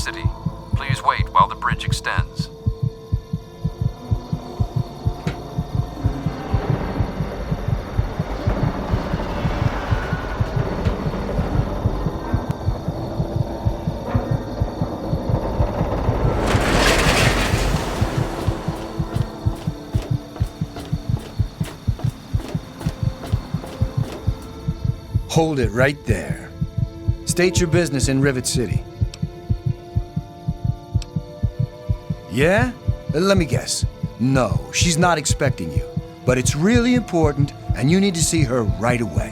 electricity. Please wait while the bridge extends. Hold it right there. State your business in Rivet City. Yeah? Let me guess. No, she's not expecting you. But it's really important, and you need to see her right away.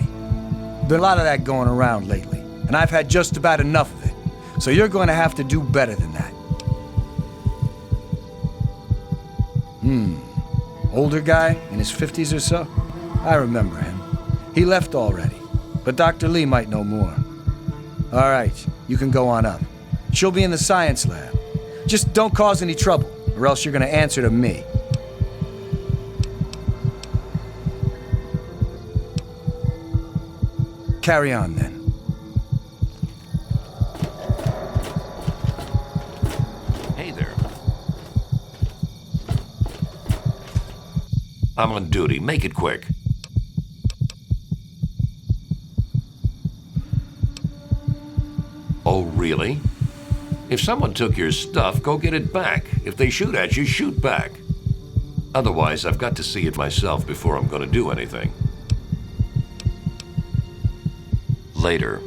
Been a lot of that going around lately, and I've had just about enough of it. So you're going to have to do better than that. Older guy, in his 50s or so? I remember him. He left already, but Dr. Lee might know more. All right, you can go on up. She'll be in the science lab. Just don't cause any trouble, or else you're going to answer to me. Carry on, then. Hey there. I'm on duty. Make it quick. Oh, really? If someone took your stuff, go get it back. If they shoot at you, shoot back. Otherwise, I've got to see it myself before I'm going to do anything. Later.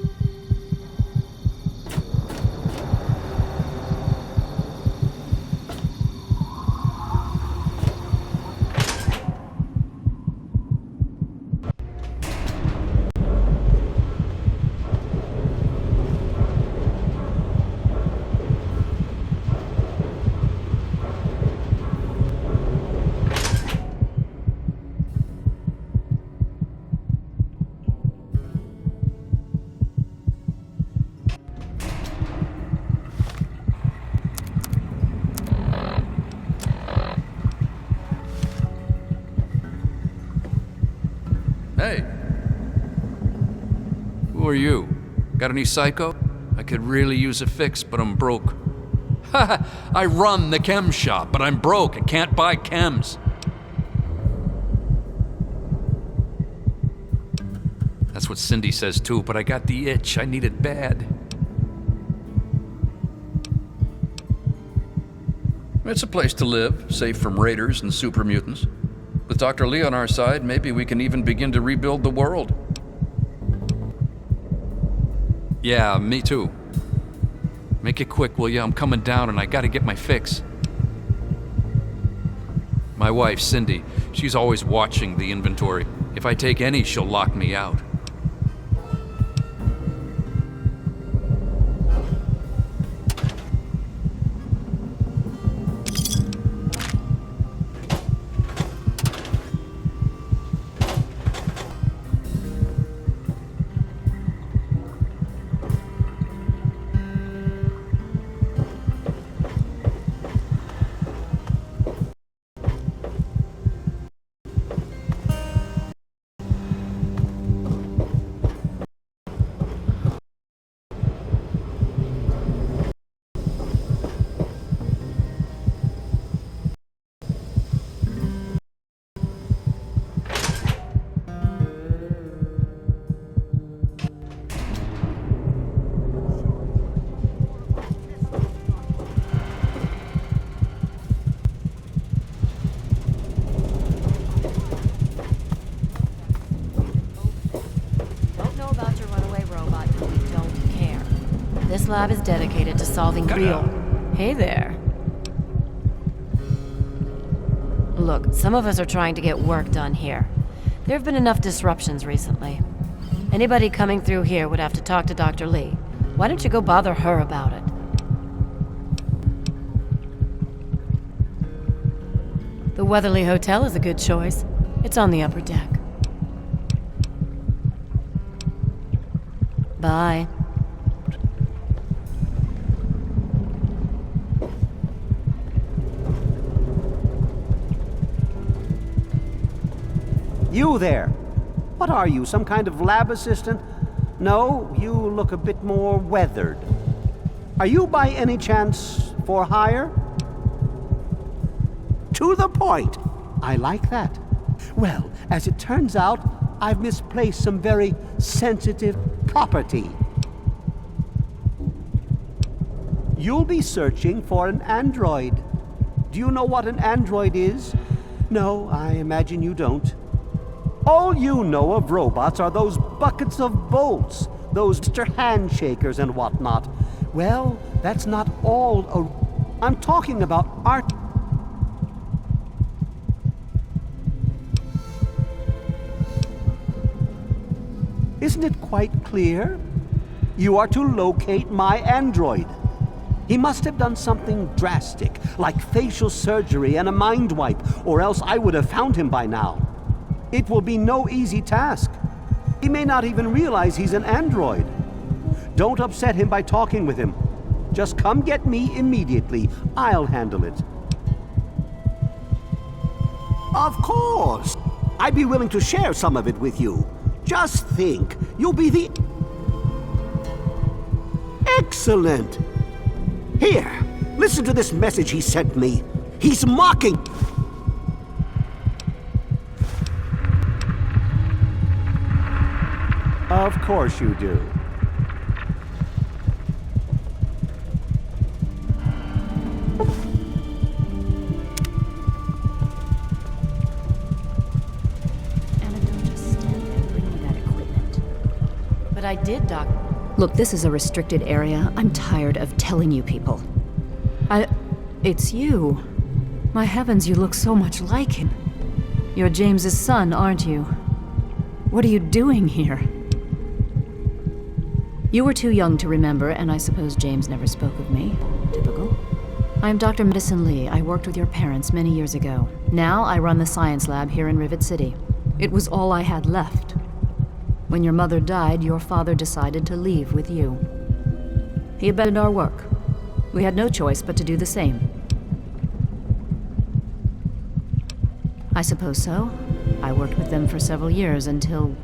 Hey. Who are you? Got any psycho? I could really use a fix, but I'm broke. Haha, I run the chem shop, but I'm broke. I can't buy chems. That's what Cindy says too, but I got the itch. I need it bad. It's a place to live, safe from raiders and super mutants. With Dr. Lee on our side, maybe we can even begin to rebuild the world. Yeah, me too. Make it quick, will ya? I'm coming down and I gotta get my fix. My wife, Cindy, she's always watching the inventory. If I take any, she'll lock me out. This lab is dedicated to solving real... Hey there. Look, some of us are trying to get work done here. There have been enough disruptions recently. Anybody coming through here would have to talk to Dr. Lee. Why don't you go bother her about it? The Weatherly Hotel is a good choice. It's on the upper deck. Bye. You there! What are you, some kind of lab assistant? No, you look a bit more weathered. Are you by any chance for hire? To the point. I like that. Well, as it turns out, I've misplaced some very sensitive property. You'll be searching for an android. Do you know what an android is? No, I imagine you don't. All you know of robots are those buckets of bolts, those Mr. Handshakers and whatnot. Well, that's not all. I'm talking about art. Isn't it quite clear? You are to locate my android. He must have done something drastic, like facial surgery and a mind wipe, or else I would have found him by now. It will be no easy task. He may not even realize he's an android. Don't upset him by talking with him. Just come get me immediately. I'll handle it. Of course. I'd be willing to share some of it with you. Just think, you'll be the... Excellent! Here, listen to this message he sent me. He's mocking... Of course you do. Anna, don't just stand there. Bring me that equipment. But I did, Doc. Look, this is a restricted area. I'm tired of telling you people. It's you. My heavens, you look so much like him. You're James's son, aren't you? What are you doing here? You were too young to remember, and I suppose James never spoke of me. Typical. I'm Dr. Madison Lee. I worked with your parents many years ago. Now I run the science lab here in Rivet City. It was all I had left. When your mother died, your father decided to leave with you. He abandoned our work. We had no choice but to do the same. I suppose so. I worked with them for several years until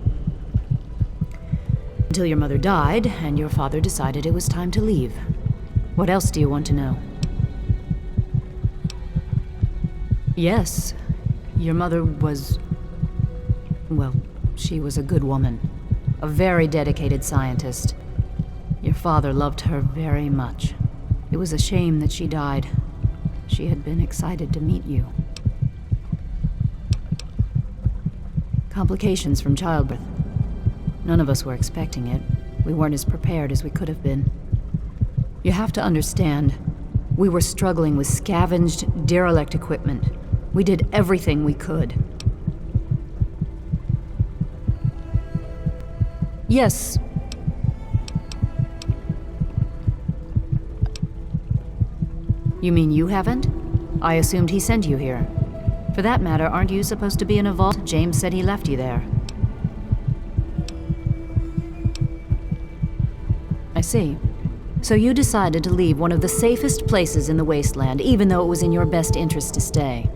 your mother died and your father decided it was time to leave. What else do you want to know? Yes, your mother was... well, she was a good woman. A very dedicated scientist. Your father loved her very much. It was a shame that she died. She had been excited to meet you. Complications from childbirth. None of us were expecting it. We weren't as prepared as we could have been. You have to understand, we were struggling with scavenged, derelict equipment. We did everything we could. Yes. You mean you haven't? I assumed he sent you here. For that matter, aren't you supposed to be in a vault? James said he left you there. I see. So you decided to leave one of the safest places in the wasteland, even though it was in your best interest to stay.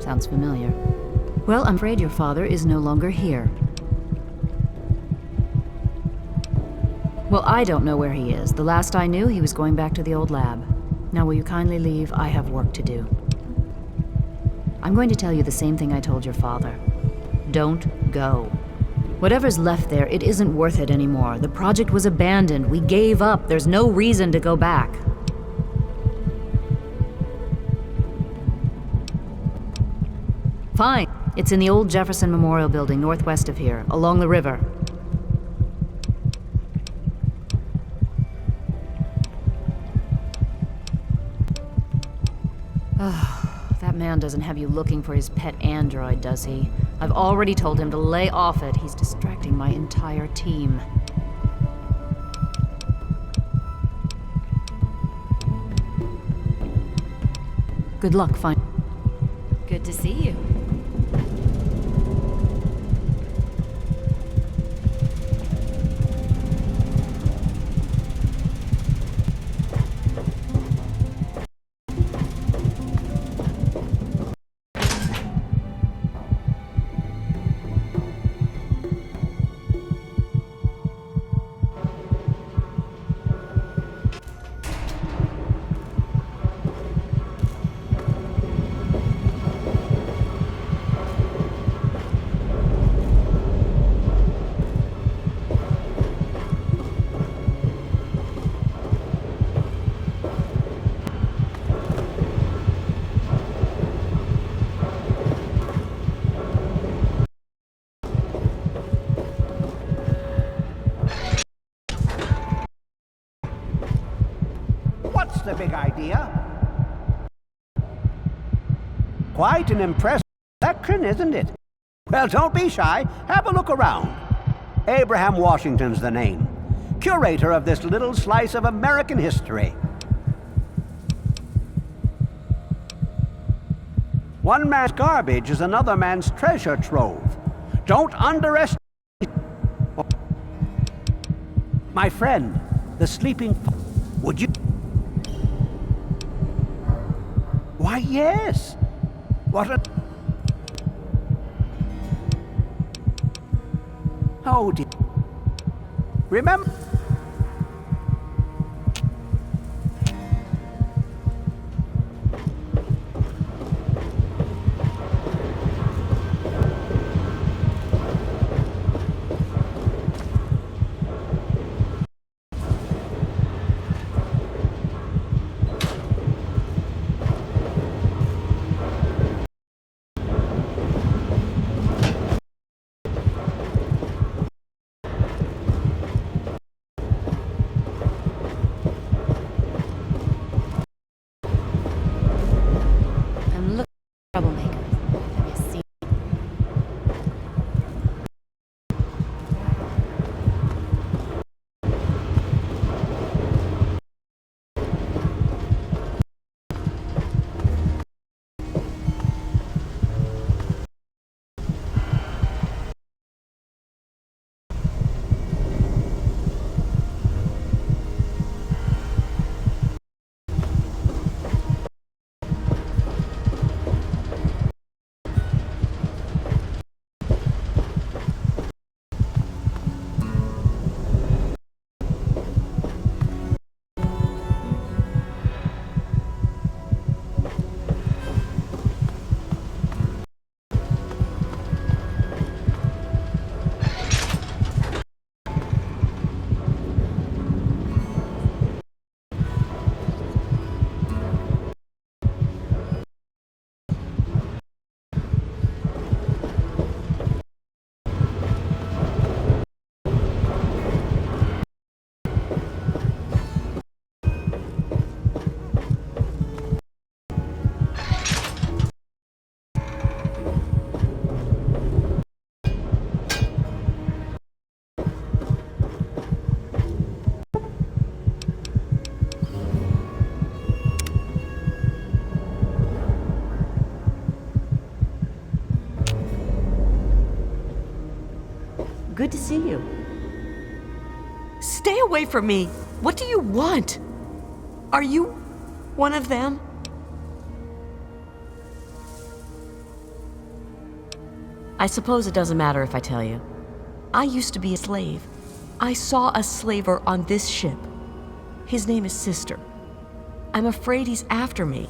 Sounds familiar. Well, I'm afraid your father is no longer here. Well, I don't know where he is. The last I knew, he was going back to the old lab. Now, will you kindly leave? I have work to do. I'm going to tell you the same thing I told your father. Don't go. Whatever's left there, it isn't worth it anymore. The project was abandoned. We gave up. There's no reason to go back. Fine. It's in the old Jefferson Memorial Building, northwest of here, along the river. That man doesn't have you looking for his pet android, does he? I've already told him to lay off it. He's distracting my entire team. Good luck, fine. Good to see you. What's the big idea? Quite an impressive collection, isn't it? Well, don't be shy. Have a look around. Abraham Washington's the name. Curator of this little slice of American history. One man's garbage is another man's treasure trove. Don't underestimate. My friend, the sleeping... Would you... Why, yes. What a... Oh, dear. Remember... I'm looking for troublemaker. Have you seen? Good to see you. Stay away from me! What do you want? Are you one of them? I suppose it doesn't matter if I tell you. I used to be a slave. I saw a slaver on this ship. His name is Sister. I'm afraid he's after me.